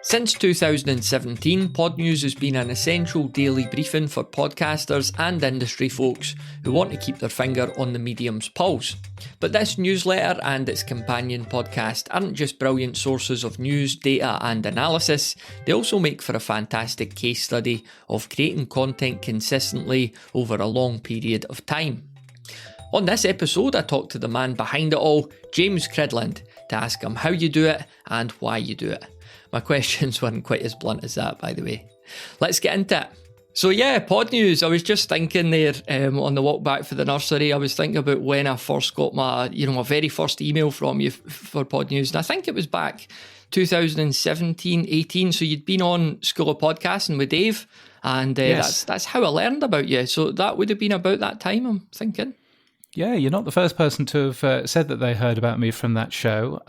Since 2017, Podnews has been an essential daily briefing for podcasters and industry folks who want to keep their finger on the medium's pulse. But this newsletter and its companion podcast aren't just brilliant sources of news, data and analysis, they also make for a fantastic case study of creating content consistently over a long period of time. On this episode, I talked to the man behind it all, James Cridland, to ask him how you do it and why you do it. My questions weren't quite as blunt as that, by the way. Let's get into it. So yeah, Podnews, I was just thinking there on the walk back for the nursery, I was thinking about when I first got my very first email from you for Podnews. And I think it was back 2017, 18. So you'd been on School of Podcasting with Dave. And yes. that's how I learned about you. So that would have been about that time, I'm thinking. Yeah, you're not the first person to have said that they heard about me from that show.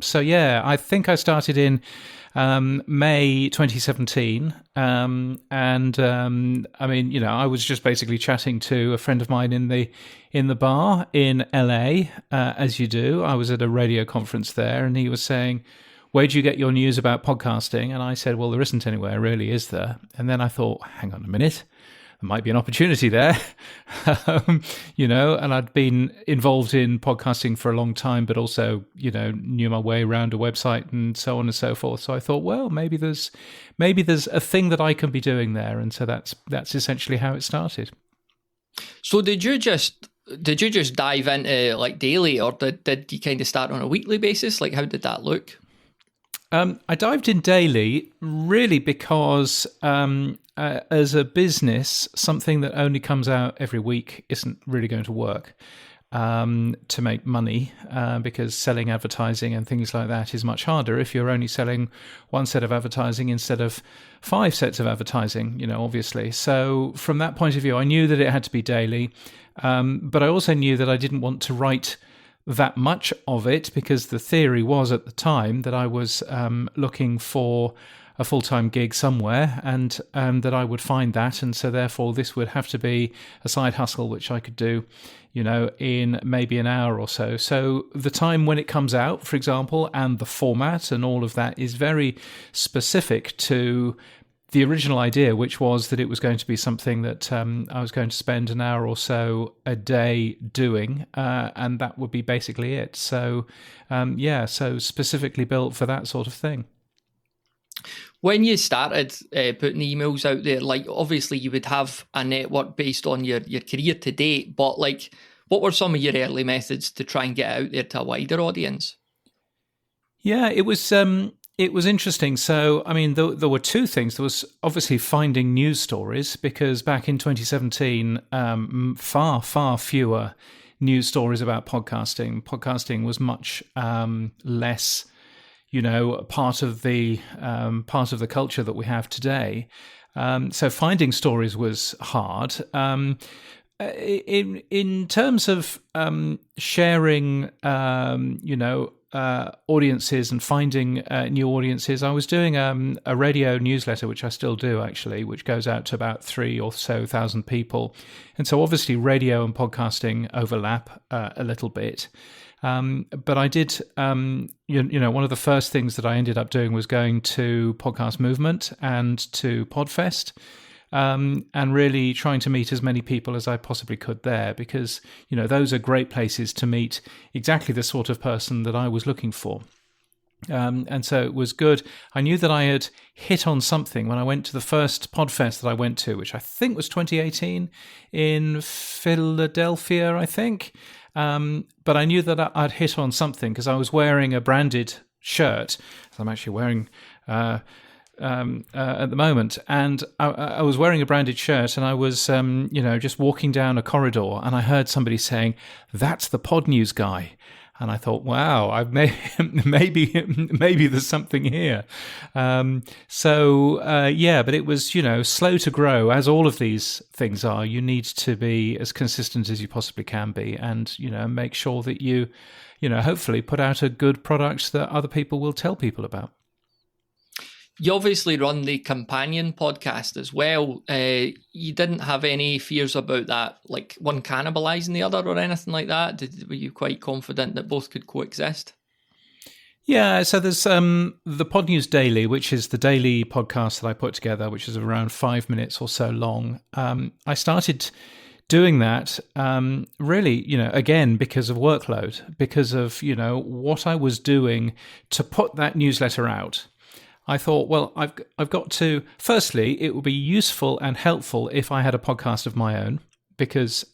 So yeah, I think I started in May 2017. I was just basically chatting to a friend of mine in the bar in LA, as you do. I was at a radio conference there, and he was saying, "Where do you get your news about podcasting?" And I said, "Well, there isn't anywhere, really, is there?" And then I thought, hang on a minute. There might be an opportunity there, and I'd been involved in podcasting for a long time, but also, knew my way around a website and so on and so forth. So I thought, well, maybe there's a thing that I can be doing there. And so that's essentially how it started. So did you just dive into like daily, or did you kind of start on a weekly basis? Like, how did that look? I dived in daily really because as a business, something that only comes out every week isn't really going to work to make money because selling advertising and things like that is much harder if you're only selling one set of advertising instead of 5 sets of advertising, obviously. So from that point of view, I knew that it had to be daily, but I also knew that I didn't want to write that much of it because the theory was at the time that I was looking for a full-time gig somewhere and that I would find that. And so therefore this would have to be a side hustle, which I could do, in maybe an hour or so. So the time when it comes out, for example, and the format and all of that is very specific to the original idea, which was that it was going to be something that I was going to spend an hour or so a day doing, and that would be basically it. So, so specifically built for that sort of thing. When you started putting emails out there, like obviously you would have a network based on your career to date, but like what were some of your early methods to try and get out there to a wider audience? Yeah, it was interesting. So, I mean, there were 2 things. There was obviously finding news stories, because back in 2017, far, far fewer news stories about podcasting. Podcasting was much less, part of the culture that we have today. So finding stories was hard. In terms of sharing, audiences and finding new audiences, I was doing a radio newsletter, which I still do actually, which goes out to about 3,000 or so people. And so obviously radio and podcasting overlap a little bit. But I did, one of the first things that I ended up doing was going to Podcast Movement and to Podfest. And really trying to meet as many people as I possibly could there, because, those are great places to meet exactly the sort of person that I was looking for. And so it was good. I knew that I had hit on something when I went to the first Podfest that I went to, which I think was 2018 in Philadelphia, I think. But I knew that I'd hit on something because I was wearing a branded shirt. I'm actually wearing at the moment, and I was wearing a branded shirt, and I was just walking down a corridor, and I heard somebody saying, "That's the Podnews guy." And I thought, wow, maybe there's something here. But it was, slow to grow, as all of these things are. You need to be as consistent as you possibly can be, and make sure that you hopefully put out a good product that other people will tell people about. You obviously run the companion podcast as well. You didn't have any fears about that, like one cannibalizing the other or anything like that? Were you quite confident that both could coexist? Yeah, so there's the Podnews Daily, which is the daily podcast that I put together, which is around 5 minutes or so long. I started doing that really, again, because of workload, because of, what I was doing to put that newsletter out. I thought, well, I've got to, firstly, it would be useful and helpful if I had a podcast of my own, because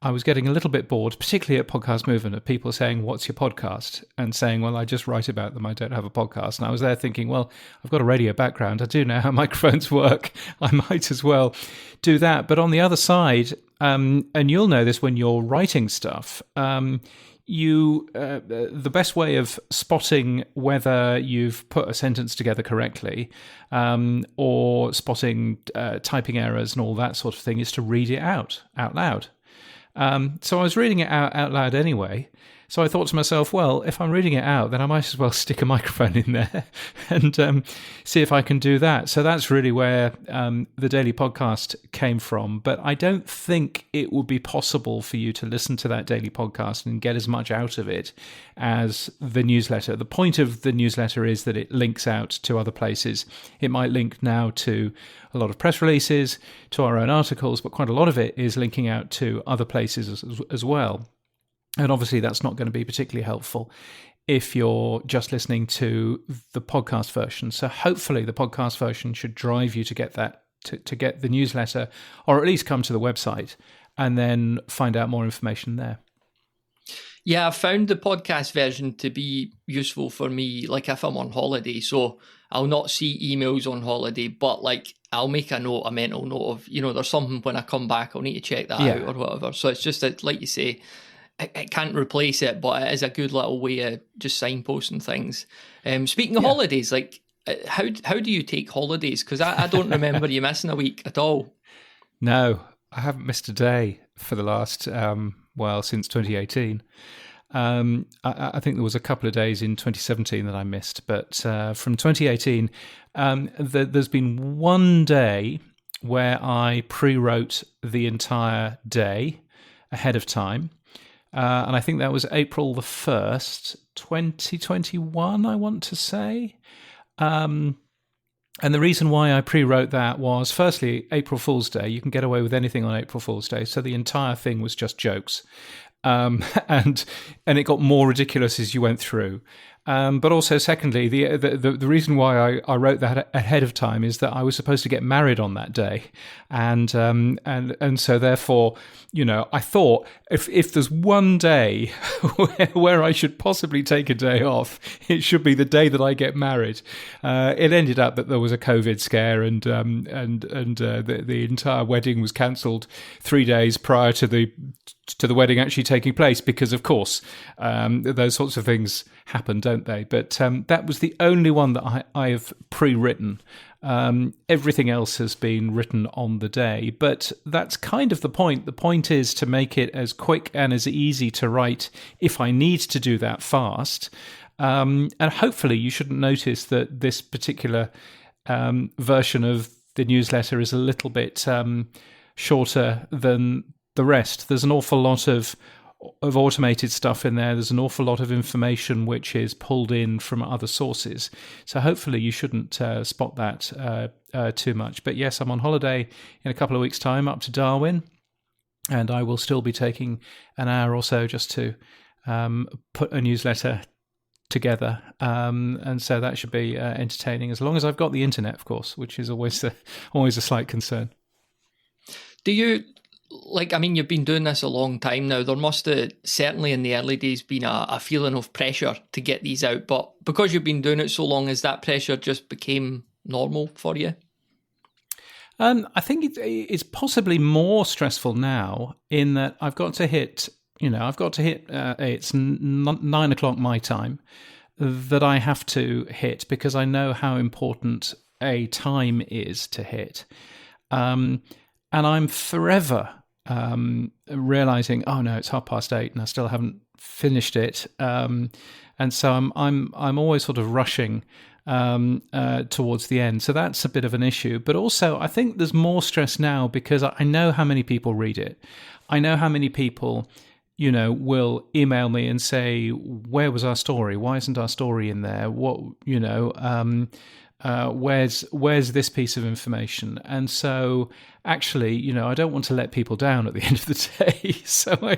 I was getting a little bit bored, particularly at Podcast Movement, of people saying, what's your podcast? And saying, well, I just write about them. I don't have a podcast. And I was there thinking, well, I've got a radio background. I do know how microphones work. I might as well do that. But on the other side, and you'll know this when you're writing stuff, the best way of spotting whether you've put a sentence together correctly, or spotting typing errors and all that sort of thing, is to read it out loud. So I was reading it out loud anyway. So I thought to myself, well, if I'm reading it out, then I might as well stick a microphone in there and see if I can do that. So that's really where the daily podcast came from. But I don't think it would be possible for you to listen to that daily podcast and get as much out of it as the newsletter. The point of the newsletter is that it links out to other places. It might link now to a lot of press releases, to our own articles, but quite a lot of it is linking out to other places as well. And obviously that's not going to be particularly helpful if you're just listening to the podcast version. So hopefully the podcast version should drive you to get that, to get the newsletter, or at least come to the website and then find out more information there. Yeah, I found the podcast version to be useful for me, like if I'm on holiday. So I'll not see emails on holiday, but like I'll make a mental note of, there's something when I come back, I'll need to check that out or whatever. So it's just that, like you say, it can't replace it, but it is a good little way of just signposting things. Speaking of holidays, like how do you take holidays? Because I don't remember you missing a week at all. No, I haven't missed a day for the last, since 2018. I think there was a couple of days in 2017 that I missed, but from 2018, there's been one day where I pre-wrote the entire day ahead of time. And I think that was April the 1st, 2021, I want to say. And the reason why I pre-wrote that was, firstly, April Fool's Day. You can get away with anything on April Fool's Day. So the entire thing was just jokes. And it got more ridiculous as you went through. But also, secondly, the reason why I wrote that ahead of time is that I was supposed to get married on that day, and so therefore, I thought if there's one day where I should possibly take a day off, it should be the day that I get married. It ended up that there was a COVID scare, and the entire wedding was cancelled 3 days prior to the wedding actually taking place, because of course those sorts of things happen, don't they? But that was the only one that I have pre-written. Everything else has been written on the day, but that's kind of the point. The point is to make it as quick and as easy to write if I need to do that fast. And hopefully you shouldn't notice that this particular version of the newsletter is a little bit shorter than the rest. There's an awful lot of automated stuff in there. There's an awful lot of information which is pulled in from other sources. So hopefully you shouldn't spot that too much. But yes, I'm on holiday in a couple of weeks' time up to Darwin, and I will still be taking an hour or so just to put a newsletter together. And so that should be entertaining, as long as I've got the internet, of course, which is always a slight concern. Do you... you've been doing this a long time now. There must have, certainly in the early days, been a feeling of pressure to get these out. But because you've been doing it so long, has that pressure just became normal for you? I think it's possibly more stressful now in that I've got to hit, it's 9 o'clock my time that I have to hit, because I know how important a time is to hit. And I'm forever realizing, oh no, it's 8:30 and I still haven't finished it. And so I'm always sort of rushing towards the end. So that's a bit of an issue. But also, I think there's more stress now because I know how many people read it. I know how many people will email me and say, where was our story? Why isn't our story in there? What, where's this piece of information? And so actually, I don't want to let people down at the end of the day. So I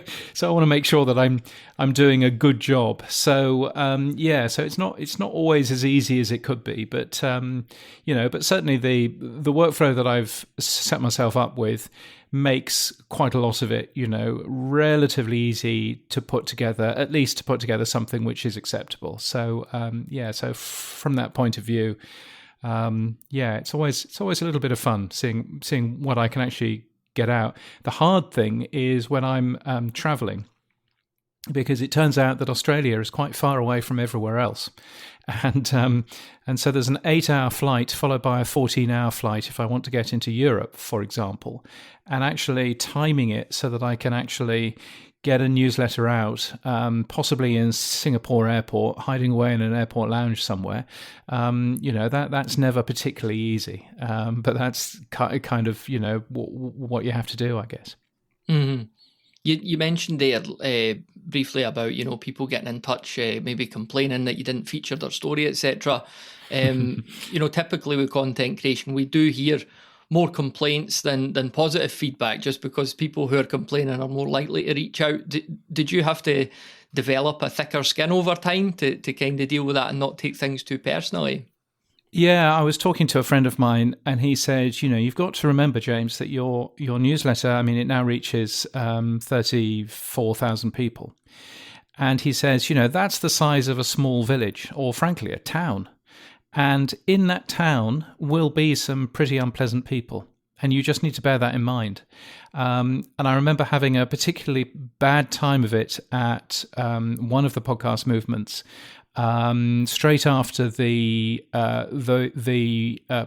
want to make sure that I'm doing a good job. So so it's not always as easy as it could be, but but certainly the workflow that I've set myself up with makes quite a lot of it, relatively easy to put together, at least to put together something which is acceptable. So so from that point of view, it's always a little bit of fun seeing what I can actually get out. The hard thing is when I'm traveling, because it turns out that Australia is quite far away from everywhere else. And so there's an 8-hour flight followed by a 14-hour flight if I want to get into Europe, for example, and actually timing it so that I can actually get a newsletter out, possibly in Singapore airport, hiding away in an airport lounge somewhere. That's never particularly easy, but that's kind of what you have to do, I guess. Mm-hmm. You mentioned there briefly about people getting in touch, maybe complaining that you didn't feature their story, etc. Typically with content creation, we do hear more complaints than positive feedback, just because people who are complaining are more likely to reach out. Did you have to develop a thicker skin over time to kind of deal with that and not take things too personally? Yeah, I was talking to a friend of mine, and he said, you've got to remember, James, that your newsletter, it now reaches 34,000 people. And he says, that's the size of a small village, or frankly, a town. And in that town will be some pretty unpleasant people. And you just need to bear that in mind. And I remember having a particularly bad time of it at one of the podcast movements, straight after the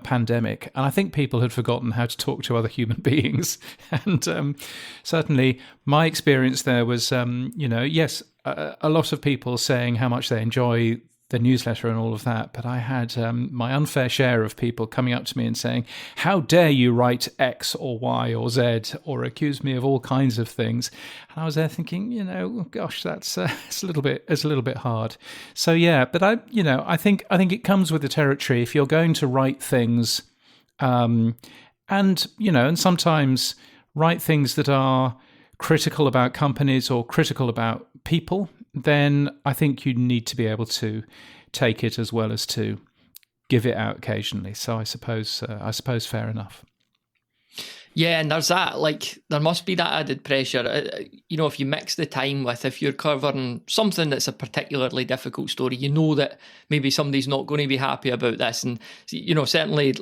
pandemic, and I think people had forgotten how to talk to other human beings. And certainly, my experience there was, yes, a lot of people saying how much they enjoy the newsletter and all of that, but I had my unfair share of people coming up to me and saying, "How dare you write X or Y or Z," or accuse me of all kinds of things. And I was there thinking, gosh, that's it's a little bit hard. So yeah, but I think it comes with the territory. If you're going to write things, and sometimes write things that are critical about companies or critical about people, then I think you need to be able to take it as well as to give it out occasionally. So I suppose fair enough. Yeah, and there's that, there must be that added pressure. If you mix the time with, if you're covering something that's a particularly difficult story, that maybe somebody's not going to be happy about this. And, certainly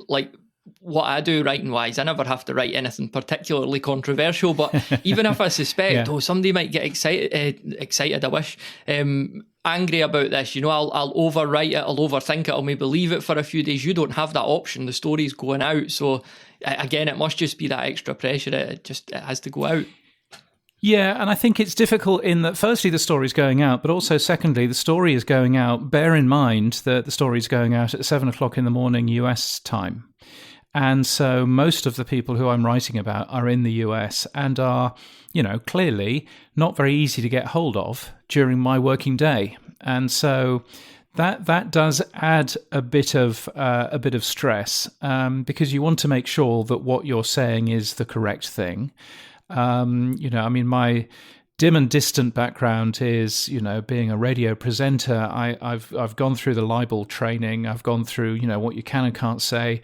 what I do writing wise, I never have to write anything particularly controversial, but even if I suspect, somebody might get excited, I wish, angry about this, I'll overwrite it, I'll overthink it, I'll maybe leave it for a few days. You don't have that option. The story's going out. So again, it must just be that extra pressure. It has to go out. Yeah, and I think it's difficult in that, firstly, the story's going out, but also, secondly, the story is going out. Bear in mind that the story's going out at 7 o'clock in the morning US time. And so most of the people who I'm writing about are in the US and are, clearly not very easy to get hold of during my working day. And so that does add a bit of stress, because you want to make sure that what you're saying is the correct thing. My dim and distant background is, being a radio presenter. I've gone through the libel training. I've gone through, what you can and can't say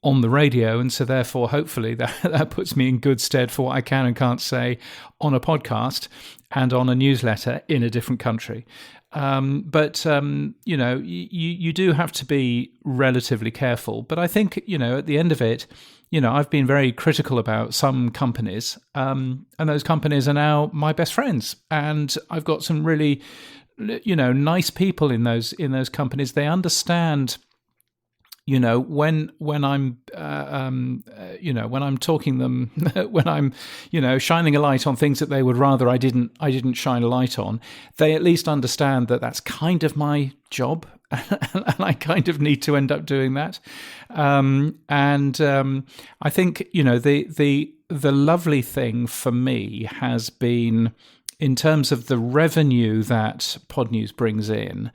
on the radio, and so therefore hopefully that puts me in good stead for what I can and can't say on a podcast and on a newsletter in a different country. But you do have to be relatively careful. But I think, at the end of it, I've been very critical about some companies, and those companies are now my best friends, and I've got some really, nice people in those companies. They understand, when I'm, when I'm talking them, when I'm, shining a light on things that they would rather I didn't shine a light on, they at least understand that that's kind of my job, and I kind of need to end up doing that. I think, the lovely thing for me has been in terms of the revenue that Podnews brings in,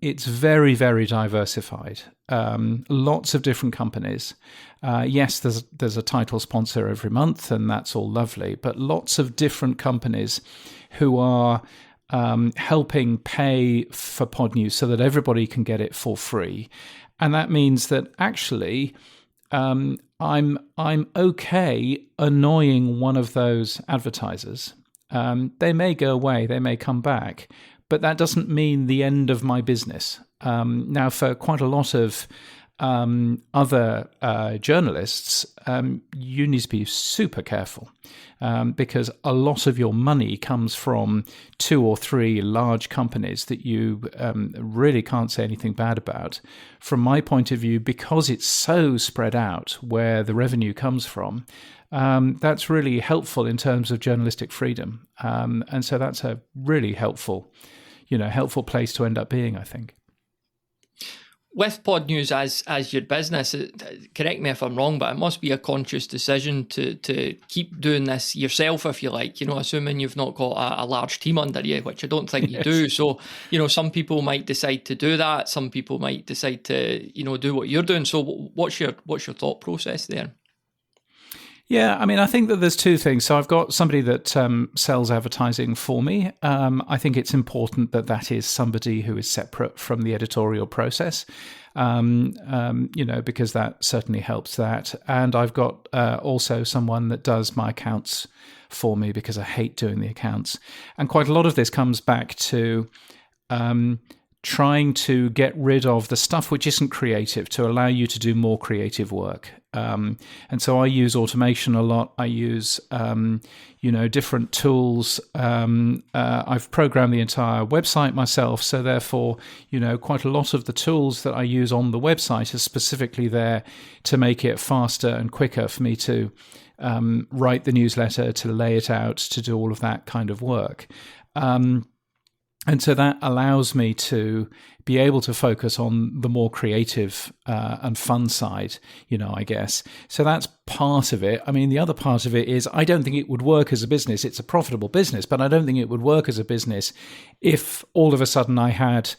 it's very, very diversified. Lots of different companies. Yes, there's a title sponsor every month, and that's all lovely. But lots of different companies who are helping pay for Podnews so that everybody can get it for free, and that means that actually, I'm okay annoying one of those advertisers. They may go away, they may come back, but that doesn't mean the end of my business. Now, for quite a lot of other journalists, you need to be super careful because a lot of your money comes from 2 or 3 large companies that you really can't say anything bad about. From my point of view, because it's so spread out where the revenue comes from, that's really helpful in terms of journalistic freedom. And so that's a really helpful place to end up being, I think. With Podnews as your business, correct me if I'm wrong, but it must be a conscious decision to keep doing this yourself, if you like, assuming you've not got a large team under you, which I don't think you do. So, some people might decide to do that. Some people might decide to, do what you're doing. So what's your thought process there? Yeah, I mean, I think that there's 2 things. So I've got somebody that sells advertising for me. I think it's important that is somebody who is separate from the editorial process, because that certainly helps that. And I've got also someone that does my accounts for me because I hate doing the accounts. And quite a lot of this comes back to trying to get rid of the stuff which isn't creative to allow you to do more creative work. And so I use automation a lot. I use, different tools. I've programmed the entire website myself. So therefore, quite a lot of the tools that I use on the website are specifically there to make it faster and quicker for me to write the newsletter, to lay it out, to do all of that kind of work. And so that allows me to be able to focus on the more creative and fun side, I guess. So that's part of it. I mean, the other part of it is I don't think it would work as a business. It's a profitable business, but I don't think it would work as a business if all of a sudden I had,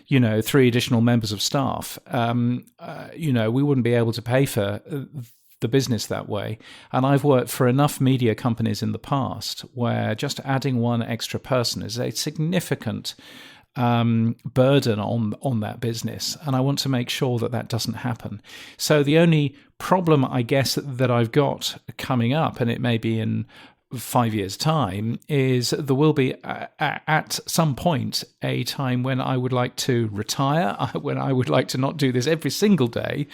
3 additional members of staff. We wouldn't be able to pay for the business that way. And I've worked for enough media companies in the past where just adding one extra person is a significant burden on that business. And I want to make sure that doesn't happen. So the only problem, I guess, that I've got coming up, and it may be in 5 years' time, is there will be at some point a time when I would like to retire, when I would like to not do this every single day.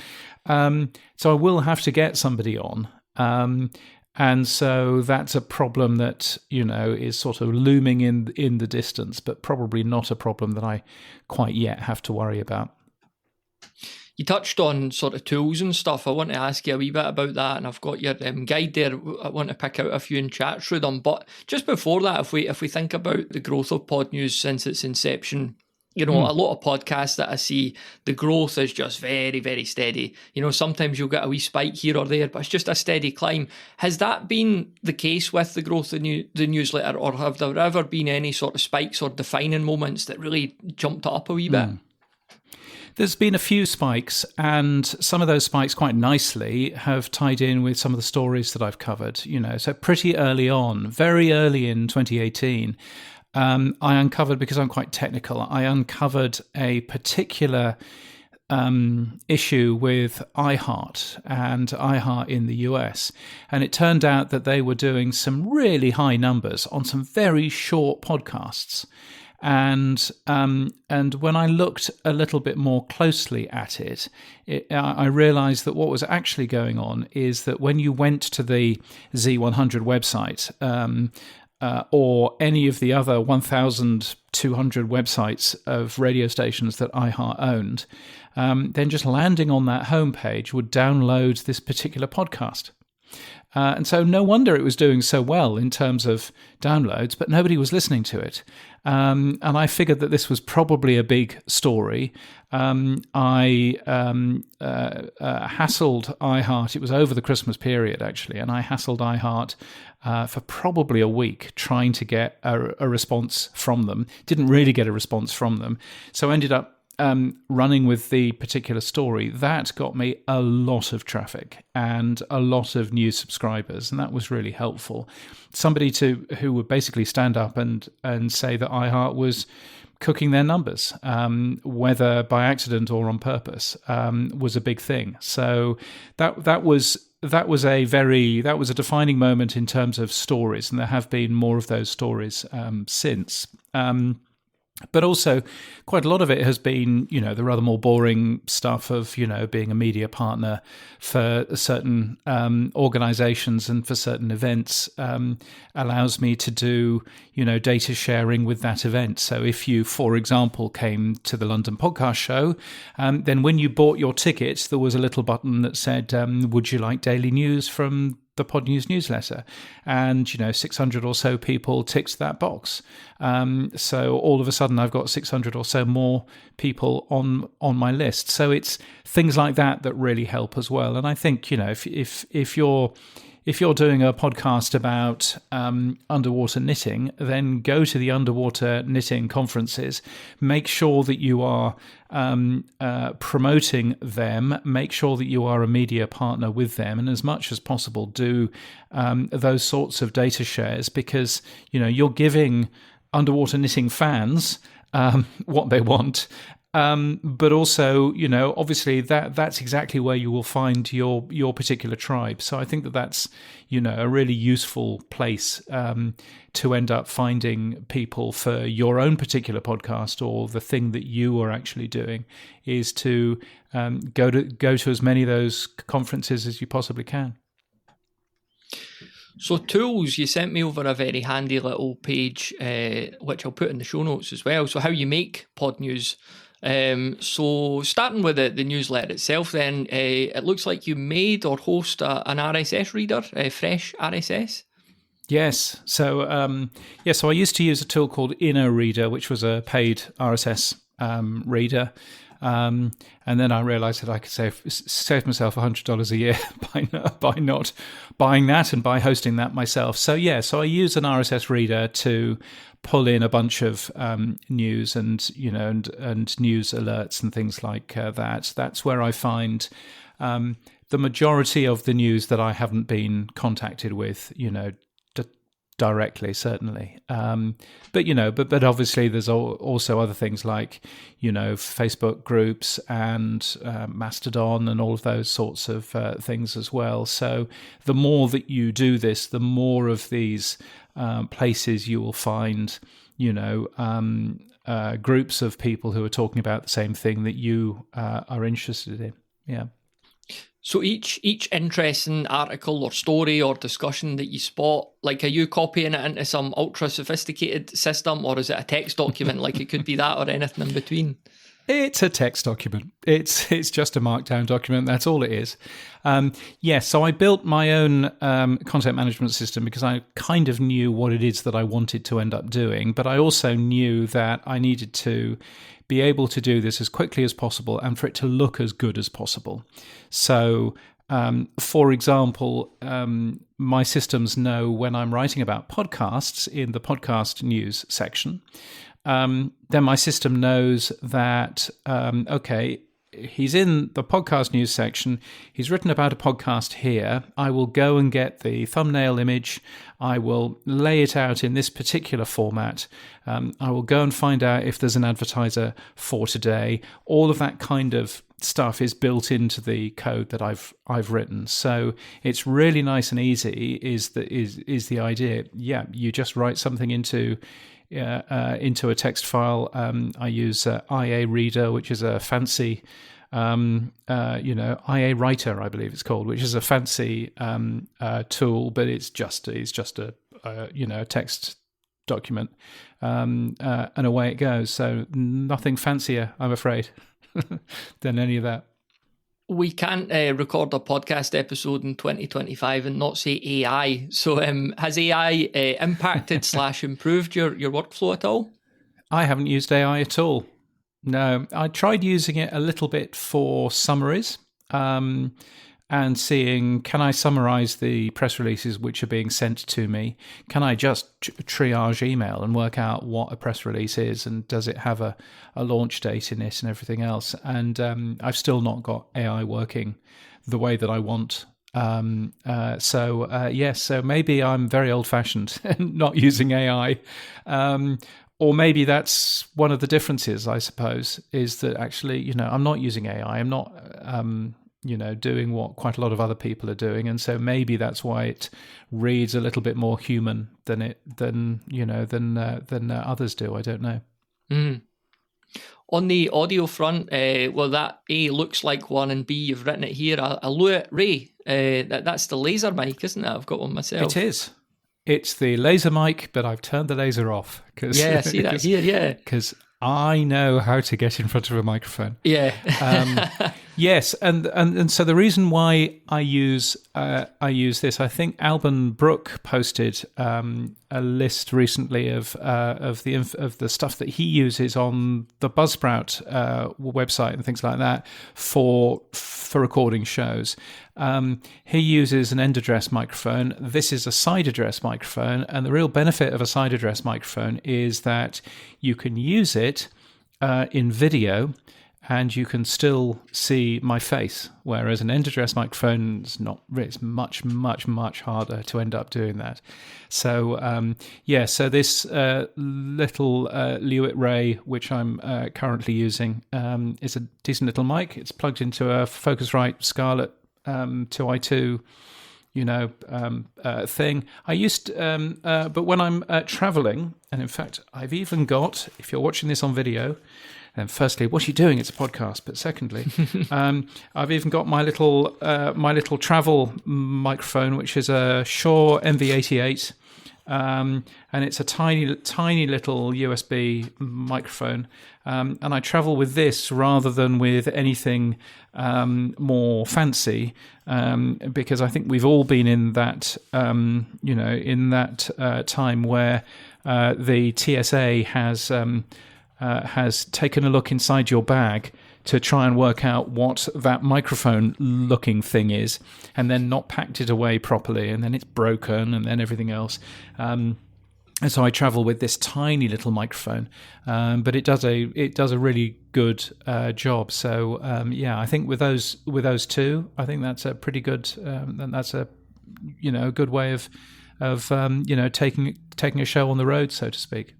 So I will have to get somebody on. And so that's a problem that, is sort of looming in the distance, but probably not a problem that I quite yet have to worry about. You touched on sort of tools and stuff. I want to ask you a wee bit about that, and I've got your guide there. I want to pick out a few and chat through them. But just before that, if we think about the growth of Podnews since its inception, a lot of podcasts that I see, the growth is just very, very steady. Sometimes you'll get a wee spike here or there, but it's just a steady climb. Has that been the case with the growth of the newsletter, or have there ever been any sort of spikes or defining moments that really jumped it up a wee bit? There's been a few spikes, and some of those spikes quite nicely have tied in with some of the stories that I've covered. So pretty early on, very early in 2018, I uncovered, because I'm quite technical, I uncovered a particular issue with iHeart and iHeart in the US. And it turned out that they were doing some really high numbers on some very short podcasts. And when I looked a little bit more closely at it, I realized that what was actually going on is that when you went to the Z100 website, or any of the other 1,200 websites of radio stations that iHeart owned, then just landing on that homepage would download this particular podcast. And so no wonder it was doing so well in terms of downloads, but nobody was listening to it. And I figured that this was probably a big story. I hassled iHeart. It was over the Christmas period, actually, and I hassled iHeart for probably a week trying to get a response from them. Didn't really get a response from them. So I ended up running with the particular story. That got me a lot of traffic and a lot of new subscribers, and that was really helpful. Somebody who would basically stand up and say that iHeart was cooking their numbers, whether by accident or on purpose, was a big thing. So that was a defining moment in terms of stories, and there have been more of those stories since. But also, quite a lot of it has been, the rather more boring stuff of, being a media partner for certain organizations and for certain events allows me to do, data sharing with that event. So if you, for example, came to the London Podcast Show, then when you bought your ticket, there was a little button that said, would you like daily news from the Podnews newsletter? And 600 or so people ticked that box. So all of a sudden I've got 600 or so more people on my list. So it's things like that really help as well. And I think if you're doing a podcast about underwater knitting, then go to the underwater knitting conferences. Make sure that you are promoting them. Make sure that you are a media partner with them, and as much as possible, do those sorts of data shares, because you're giving underwater knitting fans what they want. But also, obviously that's exactly where you will find your particular tribe. So I think that's, a really useful place to end up finding people for your own particular podcast, or the thing that you are actually doing, is to go to as many of those conferences as you possibly can. So tools, you sent me over a very handy little page, which I'll put in the show notes as well. So how you make Podnews. So starting with the newsletter itself, then it looks like you made or host an RSS reader, Fresh RSS. Yes. So so I used to use a tool called Inner Reader, which was a paid RSS reader. And then I realized that I could save myself $100 a year by not buying that and by hosting that myself. So I use an RSS reader to pull in a bunch of news and news alerts and things like that. That's where I find the majority of the news that I haven't been contacted with, directly, certainly. But obviously there's also other things like, Facebook groups and Mastodon and all of those sorts of things as well. So the more that you do this, the more of these places you will find, groups of people who are talking about the same thing that you are interested in. Yeah. So each interesting article or story or discussion that you spot, like, are you copying it into some ultra sophisticated system, or is it a text document? Like, it could be that or anything in between. It's a text document. It's just a markdown document. That's all it is. So I built my own content management system because I kind of knew what it is that I wanted to end up doing, but I also knew that I needed to be able to do this as quickly as possible and for it to look as good as possible. So, for example, my systems know when I'm writing about podcasts in the podcast news section. Then my system knows that, he's in the podcast news section. He's written about a podcast here. I will go and get the thumbnail image. I will lay it out in this particular format. I will go and find out if there's an advertiser for today. All of that kind of stuff is built into the code that I've written. So it's really nice and easy is the idea. Yeah, you just write something into a text file. I use IA Reader, which is a fancy, IA Writer, I believe it's called, which is a fancy tool, but it's just a text document, and away it goes. So nothing fancier, I'm afraid, than any of that. we can't record a podcast episode in 2025 and not say AI. So has AI impacted / improved your workflow at all? I haven't used AI at all. No, I tried using it a little bit for summaries and seeing, can I summarize the press releases which are being sent to me? Can I just triage email and work out what a press release is, and does it have a launch date in it and everything else? And I've still not got AI working the way that I want. So maybe I'm very old-fashioned and not using AI. Or maybe that's one of the differences, I suppose, is that actually, I'm not using AI. I'm not, doing what quite a lot of other people are doing, and so maybe that's why it reads a little bit more human than others do. I don't know. Mm. On the audio front, that A looks like one, and B, you've written it here, a Lewitt Ray. That's the laser mic, isn't it? I've got one myself. It is. It's the laser mic, but I've turned the laser off. I see that here, yeah. Because I know how to get in front of a microphone. Yeah. Yes, and so the reason why I use this, I think Alban Brooke posted a list recently of the stuff that he uses on the Buzzsprout website and things like that for recording shows. He uses an end address microphone. This is a side address microphone, and the real benefit of a side address microphone is that you can use it in video, and you can still see my face, whereas an end address microphone is not. It's much, much, much harder to end up doing that. So so this little Lewitt Ray, which I'm currently using, is a decent little mic. It's plugged into a Focusrite Scarlett 2i2 thing. I used but when I'm traveling, and in fact I've even got, if you're watching this on video, then firstly, what are you doing? It's a podcast. But secondly, I've even got my little travel microphone, which is a Shure MV88, and it's a tiny little USB microphone. And I travel with this rather than with anything more fancy, because I think we've all been in that time where the TSA has taken a look inside your bag to try and work out what that microphone looking thing is, and then not packed it away properly, and then it's broken, and then everything else. And so I travel with this tiny little microphone, but it does a really good job. So I think with those two, I think that's a pretty good. That's a good way of taking a show on the road, so to speak.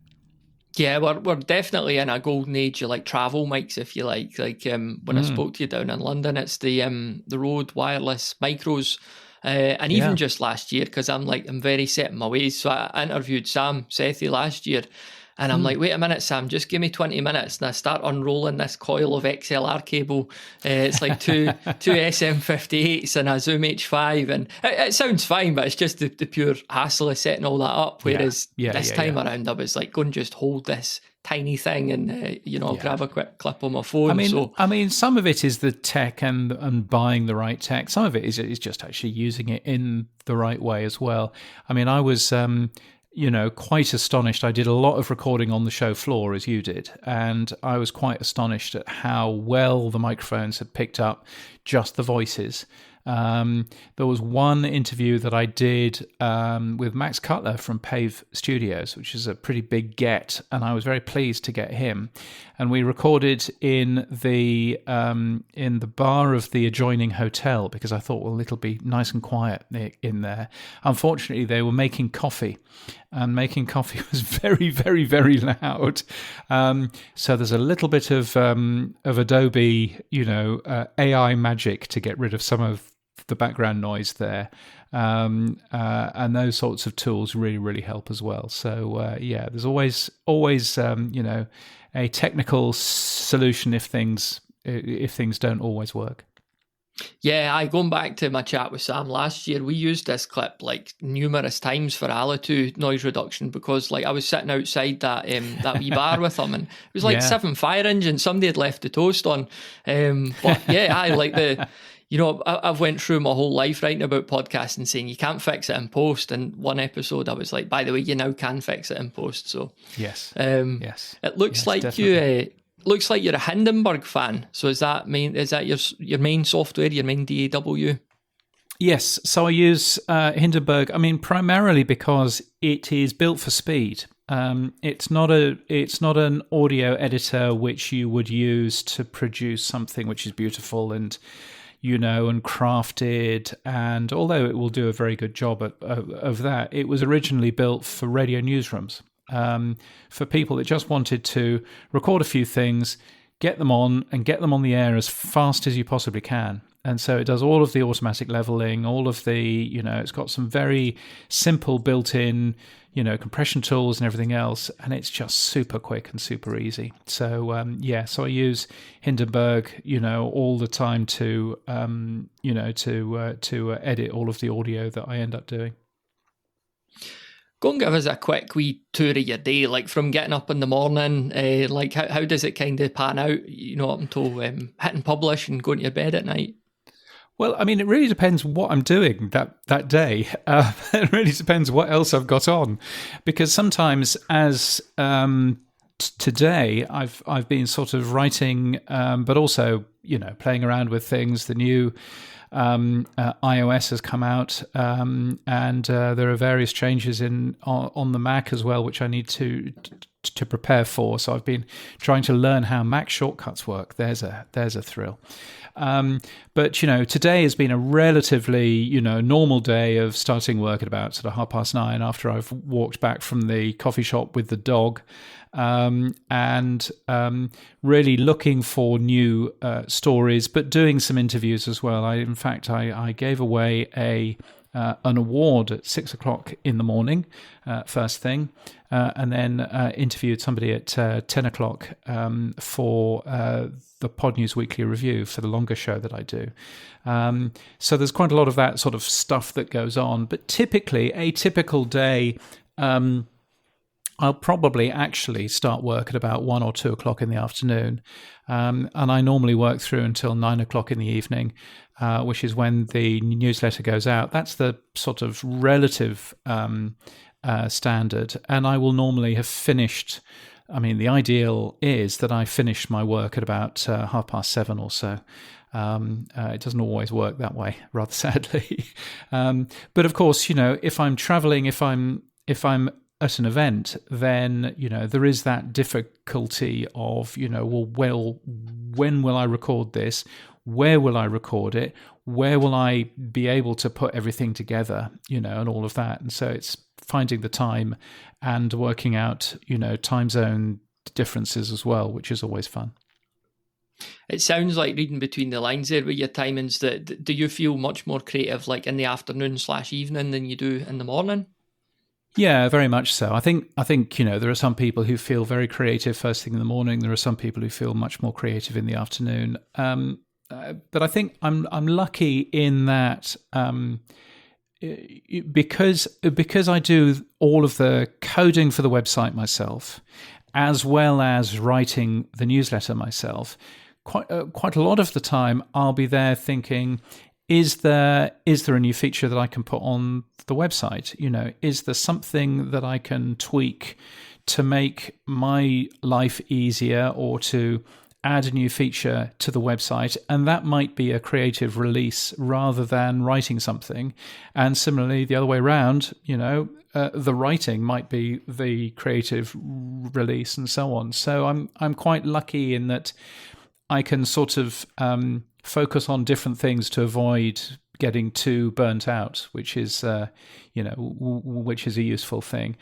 Yeah, we're definitely in a golden age of like travel mics, if you like. Like when I spoke to you down in London, it's the Rode wireless micros, and even just last year, because I'm very set in my ways. So I interviewed Sam Sethi last year, and I'm like, wait a minute, Sam, just give me 20 minutes, and I start unrolling this coil of XLR cable. It's like two SM58s and a Zoom H5, and it sounds fine, but it's just the pure hassle of setting all that up. Whereas this time around, I was like, go and just hold this tiny thing and grab a quick clip on my phone. I mean, some of it is the tech and buying the right tech. Some of it is just actually using it in the right way as well. I mean, I was quite astonished. I did a lot of recording on the show floor, as you did, and I was quite astonished at how well the microphones had picked up just the voices. There was one interview that I did with Max Cutler from Pave Studios, which is a pretty big get, and I was very pleased to get him. And we recorded in the bar of the adjoining hotel, because I thought, well, it'll be nice and quiet in there. Unfortunately, they were making coffee, and making coffee was very, very, very loud. So there's a little bit of Adobe, AI magic to get rid of some of the background noise there, and those sorts of tools really, really help as well. So there's always a technical solution if things don't always work. Yeah, going back to my chat with Sam last year, we used this clip like numerous times for Alitu noise reduction because like I was sitting outside that wee bar with him and it was like 7 fire engines somebody had left the toast on. But yeah, I like I've went through my whole life writing about podcasting saying you can't fix it in post, and one episode I was like, by the way, you now can fix it in post. So yes, it looks like definitely. you looks like you're a Hindenburg fan. So is that your main software, your main DAW? Yes. So I use Hindenburg. I mean, primarily because it is built for speed. It's not an audio editor which you would use to produce something which is beautiful and and crafted. And although it will do a very good job of that, it was originally built for radio newsrooms. For people that just wanted to record a few things, get them on the air as fast as you possibly can. And so it does all of the automatic leveling, all of the, it's got some very simple built-in, compression tools and everything else. And it's just super quick and super easy. So, so I use Hindenburg, all the time to edit all of the audio that I end up doing. Go and give us a quick wee tour of your day, like from getting up in the morning, like how does it kind of pan out, up until hitting publish and going to bed at night? Well, I mean, it really depends what I'm doing that day. It really depends what else I've got on, because sometimes, as today, I've been sort of writing, but also playing around with things. The new iOS has come out, and there are various changes on the Mac as well, which I need to prepare for. So I've been trying to learn how Mac shortcuts work. There's a thrill. But today has been a relatively normal day of starting work at about sort of 9:30 after I've walked back from the coffee shop with the dog. And really looking for new stories, but doing some interviews as well. In fact, I gave away an award at 6:00 in the morning, first thing, and then interviewed somebody at 10:00 for the Podnews Weekly Review for the longer show that I do. So there's quite a lot of that sort of stuff that goes on. But typically, a typical day, I'll probably actually start work at about 1 or 2 o'clock in the afternoon. And I normally work through until 9 o'clock in the evening, which is when the newsletter goes out. That's the sort of relative standard. And I will normally have finished. I mean, the ideal is that I finish my work at about 7:30 or so. It doesn't always work that way, rather sadly. But of course, if I'm traveling, if I'm at an event, then there is that difficulty of when will I record this? Where will I record it? Where will I be able to put everything together? And all of that. And so it's finding the time and working out time zone differences as well, which is always fun. It sounds like, reading between the lines there with your timings, that do you feel much more creative like in the afternoon/evening than you do in the morning? Yeah, very much so. I think there are some people who feel very creative first thing in the morning. There are some people who feel much more creative in the afternoon. But I think I'm lucky in that because I do all of the coding for the website myself, as well as writing the newsletter myself. Quite a lot of the time, I'll be there thinking, is there a new feature that I can put on the website? Is there something that I can tweak to make my life easier, or to add a new feature to the website? And that might be a creative release rather than writing something. And similarly, the other way around, the writing might be the creative release, and so on. So I'm quite lucky in that I can sort of focus on different things to avoid getting too burnt out, which is which is a useful thing.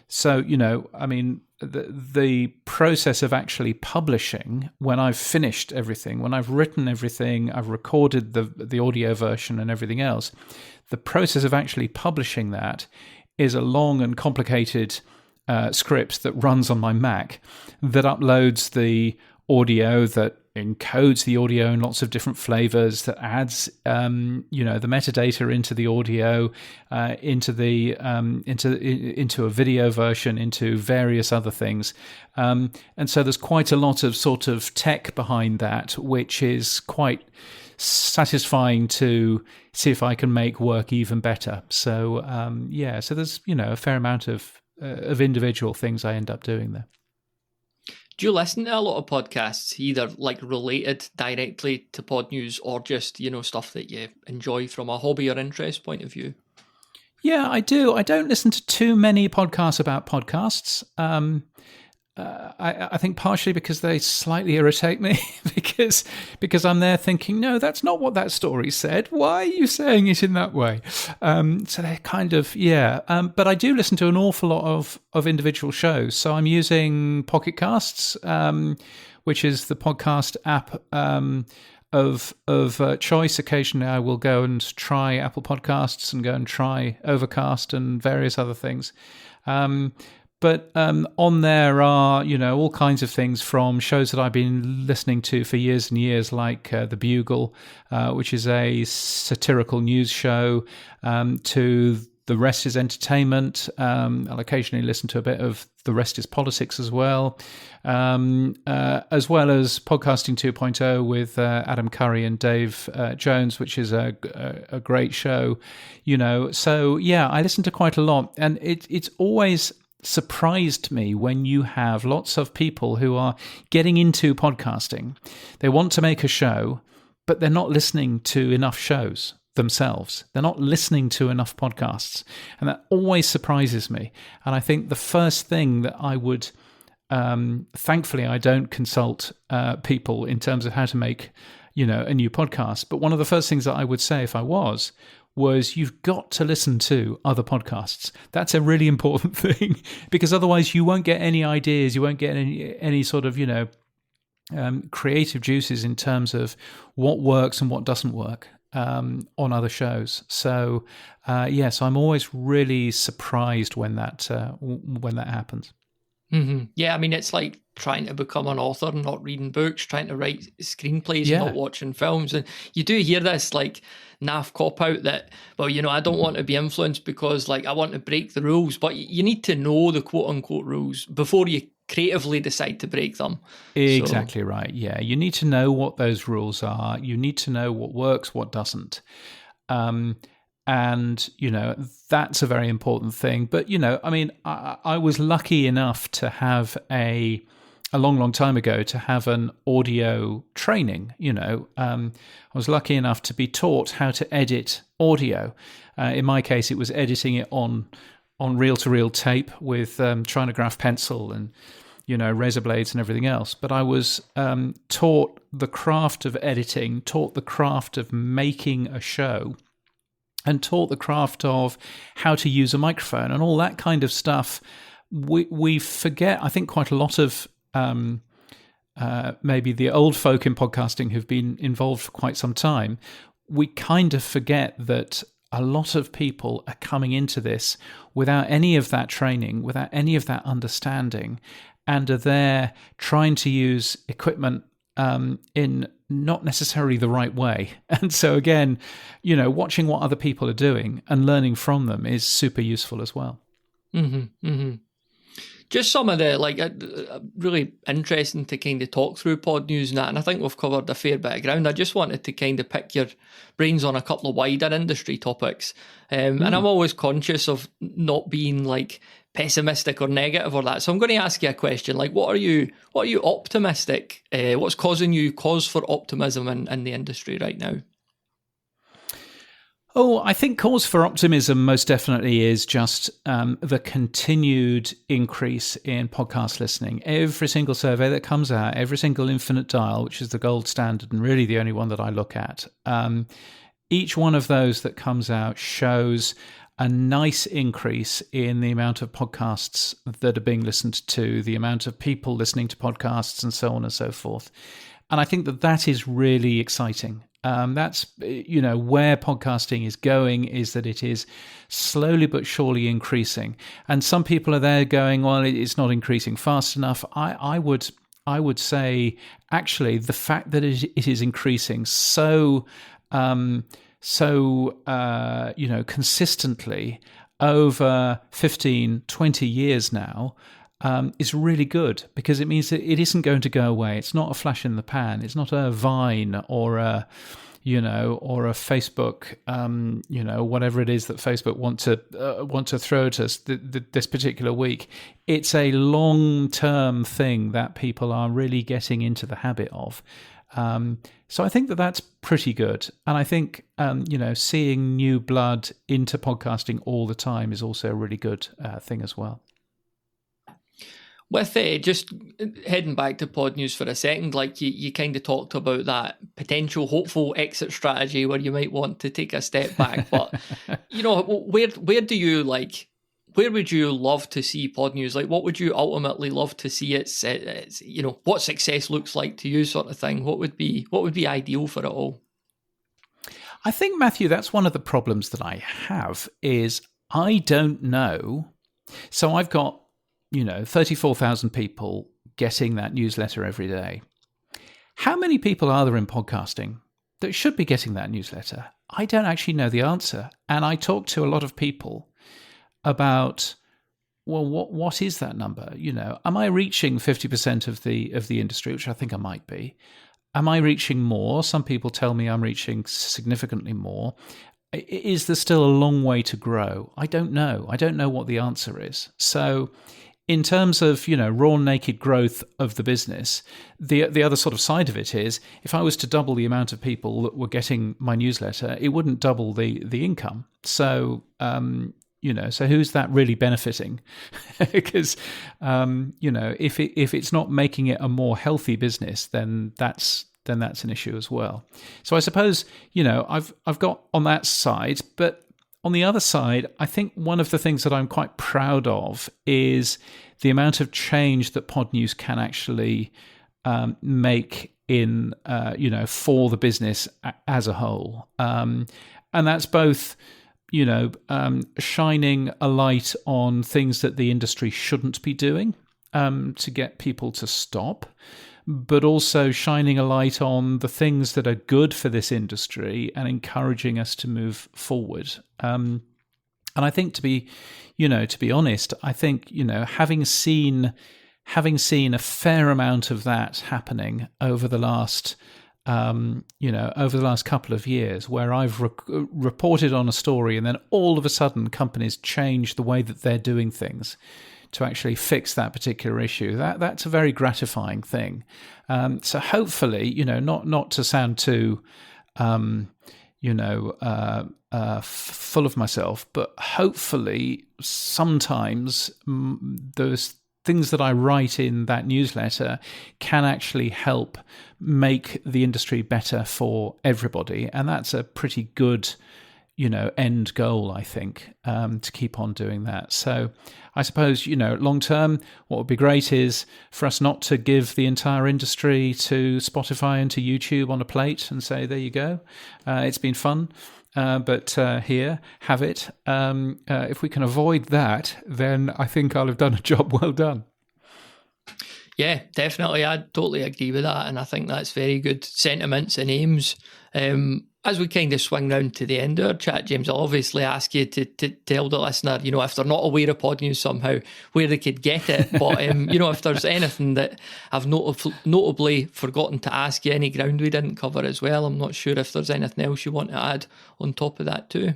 So I mean, the process of actually publishing, when I've finished everything, when I've written everything, I've recorded the audio version and everything else, the process of actually publishing that is a long and complicated script that runs on my Mac that uploads the audio, that encodes the audio in lots of different flavors, that adds the metadata into the audio, into a video version, into various other things, and so there's quite a lot of sort of tech behind that, which is quite satisfying to see if I can make work even better. So so there's a fair amount of individual things I end up doing there. Do you listen to a lot of podcasts, either like related directly to Podnews or just, stuff that you enjoy from a hobby or interest point of view? Yeah, I do. I don't listen to too many podcasts about podcasts. I think partially because they slightly irritate me because I'm there thinking, no, that's not what that story said. Why are you saying it in that way? So they're kind of, but I do listen to an awful lot of individual shows. So I'm using Pocketcasts, which is the podcast app of choice. Occasionally I will go and try Apple Podcasts and go and try Overcast and various other things. But on there are, all kinds of things, from shows that I've been listening to for years and years, like The Bugle, which is a satirical news show, to The Rest is Entertainment. I'll occasionally listen to a bit of The Rest is Politics as well as Podcasting 2.0 with Adam Curry and Dave Jones, which is a great show. So yeah, I listen to quite a lot, and it's always surprised me when you have lots of people who are getting into podcasting. They want to make a show, but they're not listening to enough shows themselves. They're not listening to enough podcasts. And that always surprises me. And I think the first thing that I would, thankfully, I don't consult people in terms of how to make, a new podcast. But one of the first things that I would say if I was you've got to listen to other podcasts. That's a really important thing, because otherwise you won't get any ideas, you won't get any sort of, creative juices in terms of what works and what doesn't work on other shows. So, so I'm always really surprised when that happens. Mm-hmm. Yeah, I mean, it's like trying to become an author and not reading books, trying to write screenplays and not watching films. And you do hear this like naff cop-out that, I don't want to be influenced because I want to break the rules. But you need to know the quote-unquote rules before you creatively decide to break them. Exactly right, yeah. You need to know what those rules are. You need to know what works, what doesn't. And, that's a very important thing. But, I was lucky enough to have a long time ago to have an audio training. I was lucky enough to be taught how to edit audio. In my case, it was editing it on reel-to-reel tape with trinograph pencil and, razor blades and everything else. But I was taught the craft of editing, taught the craft of making a show, and taught the craft of how to use a microphone and all that kind of stuff. We forget, I think, quite a lot of maybe the old folk in podcasting who've been involved for quite some time. We kind of forget that a lot of people are coming into this without any of that training, without any of that understanding, and are there trying to use equipment in not necessarily the right way. And so again, watching what other people are doing and learning from them is super useful as well. Mm-hmm, mm-hmm. Just some of the, really interesting to kind of talk through Podnews and that, and I think we've covered a fair bit of ground. I just wanted to kind of pick your brains on a couple of wider industry topics. And I'm always conscious of not being pessimistic or negative or that. So I'm going to ask you a question. What are you optimistic? What's causing you cause for optimism in the industry right now? Oh, I think cause for optimism most definitely is just the continued increase in podcast listening. Every single survey that comes out, every single infinite dial, which is the gold standard and really the only one that I look at, each one of those that comes out shows a nice increase in the amount of podcasts that are being listened to, the amount of people listening to podcasts, and so on and so forth. And I think that is really exciting. That's, where podcasting is going, is that it is slowly but surely increasing. And some people are there going, well, it's not increasing fast enough. I would I would say actually the fact that it is increasing so consistently over 15, 20 years now is really good, because it means that it isn't going to go away. It's not a flash in the pan. It's not a Vine or a Facebook, whatever it is that Facebook want to throw at us this particular week. It's a long-term thing that people are really getting into the habit of. So I think that that's pretty good. And I think, seeing new blood into podcasting all the time is also a really good thing as well. With just heading back to Podnews for a second, like you kind of talked about that potential hopeful exit strategy where you might want to take a step back. But, where do you where would you love to see Podnews? Like, what would you ultimately love to see it's what success looks like to you, sort of thing? What would be ideal for it all? I think, Matthew, that's one of the problems that I have is I don't know. So I've got 34,000 people getting that newsletter every day. How many people are there in podcasting that should be getting that newsletter? I don't actually know the answer. And I talk to a lot of people about, well, what is that number? Am I reaching 50% of the industry, which I think I might be? Am I reaching more? Some people tell me I'm reaching significantly more. Is there still a long way to grow? I don't know. I don't know what the answer is. So in terms of, raw naked growth of the business, the other sort of side of it is, if I was to double the amount of people that were getting my newsletter, it wouldn't double the income. So, so who's that really benefiting? Because, if it's not making it a more healthy business, then that's an issue as well. So I suppose, I've got on that side, but on the other side, I think one of the things that I'm quite proud of is the amount of change that Podnews can actually make in, for the business as a whole. And that's both, shining a light on things that the industry shouldn't be doing to get people to stop, but also shining a light on the things that are good for this industry and encouraging us to move forward. And I think to be honest, I think, having seen a fair amount of that happening over the last, couple of years, where I've reported on a story and then all of a sudden companies change the way that they're doing things to actually fix that particular issue. That's a very gratifying thing. So hopefully, not to sound too, full of myself, but hopefully sometimes those things that I write in that newsletter can actually help make the industry better for everybody. And that's a pretty good, end goal, I think, to keep on doing that. So I suppose, long term, what would be great is for us not to give the entire industry to Spotify and to YouTube on a plate and say, there you go, it's been fun. But here, have it. If we can avoid that, then I think I'll have done a job well done. Yeah, definitely. I totally agree with that. And I think that's very good sentiments and aims. As we kind of swing round to the end of our chat, James, I'll obviously ask you to tell the listener, if they're not aware of Podnews somehow, where they could get it. But, if there's anything that I've notably forgotten to ask you, any ground we didn't cover as well, I'm not sure if there's anything else you want to add on top of that too.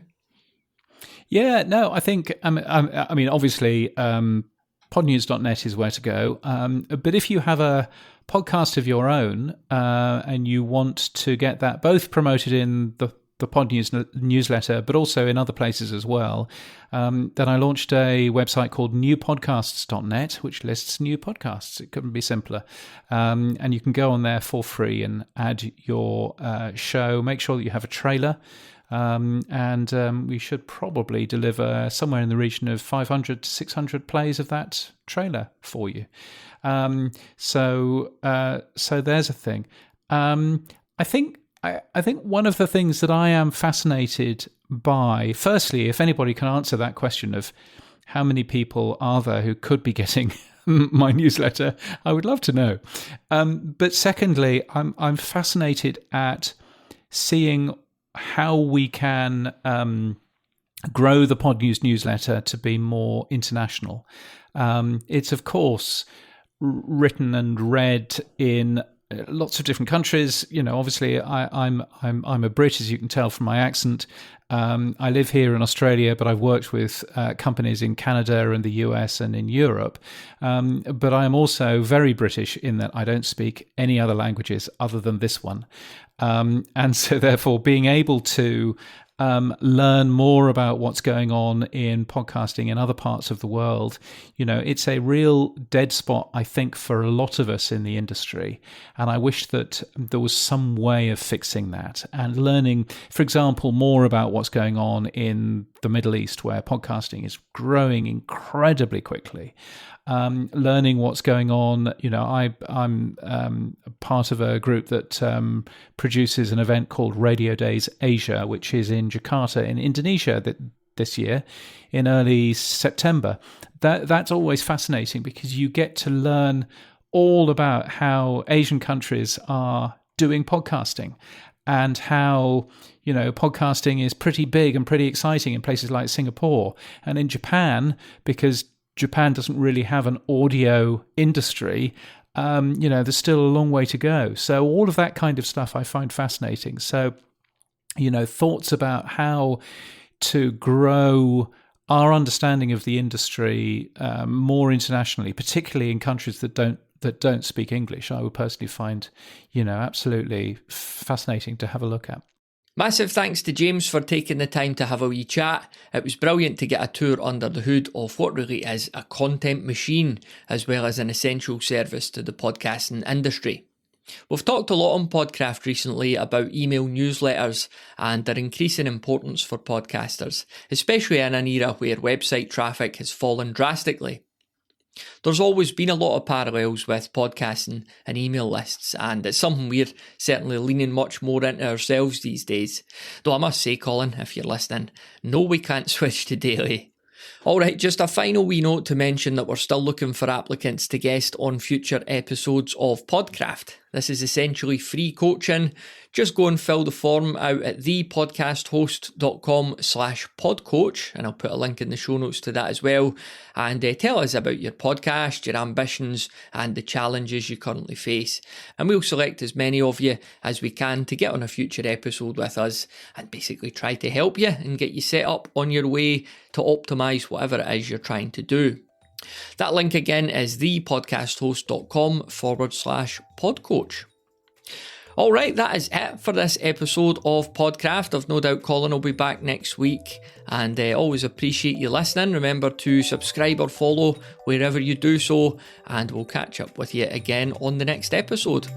Yeah, no, I think, obviously, podnews.net is where to go. But if you have a podcast of your own and you want to get that both promoted in the Podnews newsletter, but also in other places as well, then I launched a website called newpodcasts.net, which lists new podcasts. It couldn't be simpler. And you can go on there for free and add your show. Make sure that you have a trailer. And we should probably deliver somewhere in the region of 500 to 600 plays of that trailer for you. So there's a thing. I think one of the things that I am fascinated by, firstly, if anybody can answer that question of how many people are there who could be getting my newsletter, I would love to know. But secondly, I'm fascinated at seeing how we can grow the Podnews newsletter to be more international. It's of course written and read in lots of different countries. Obviously, I'm a Brit, as you can tell from my accent. I live here in Australia, but I've worked with companies in Canada and the US and in Europe. But I am also very British in that I don't speak any other languages other than this one. And so therefore being able to learn more about what's going on in podcasting in other parts of the world, it's a real dead spot, I think, for a lot of us in the industry. And I wish that there was some way of fixing that and learning, for example, more about what's going on in the Middle East, where podcasting is growing incredibly quickly. Learning what's going on. I'm part of a group that produces an event called Radio Days Asia, which is in Jakarta in Indonesia this year in early September. That's always fascinating because you get to learn all about how Asian countries are doing podcasting and how podcasting is pretty big and pretty exciting in places like Singapore and in Japan, because Japan doesn't really have an audio industry. There's still a long way to go. So all of that kind of stuff I find fascinating. So, thoughts about how to grow our understanding of the industry more internationally, particularly in countries that don't speak English, I would personally find, absolutely fascinating to have a look at. Massive thanks to James for taking the time to have a wee chat. It was brilliant to get a tour under the hood of what really is a content machine, as well as an essential service to the podcasting industry. We've talked a lot on Podcraft recently about email newsletters and their increasing importance for podcasters, especially in an era where website traffic has fallen drastically. There's always been a lot of parallels with podcasting and email lists, and it's something we're certainly leaning much more into ourselves these days. Though I must say, Colin, if you're listening, no, we can't switch to daily. Alright, just a final wee note to mention that we're still looking for applicants to guest on future episodes of Podcraft. This is essentially free coaching. Just go and fill the form out at thepodcasthost.com/podcoach, and I'll put a link in the show notes to that as well. And tell us about your podcast, your ambitions, and the challenges you currently face. And we'll select as many of you as we can to get on a future episode with us and basically try to help you and get you set up on your way to optimise whatever it is you're trying to do. That link again is thepodcasthost.com/podcoach. Alright, that is it for this episode of Podcraft. I've no doubt Colin will be back next week, and always appreciate you listening. Remember to subscribe or follow wherever you do so, and we'll catch up with you again on the next episode.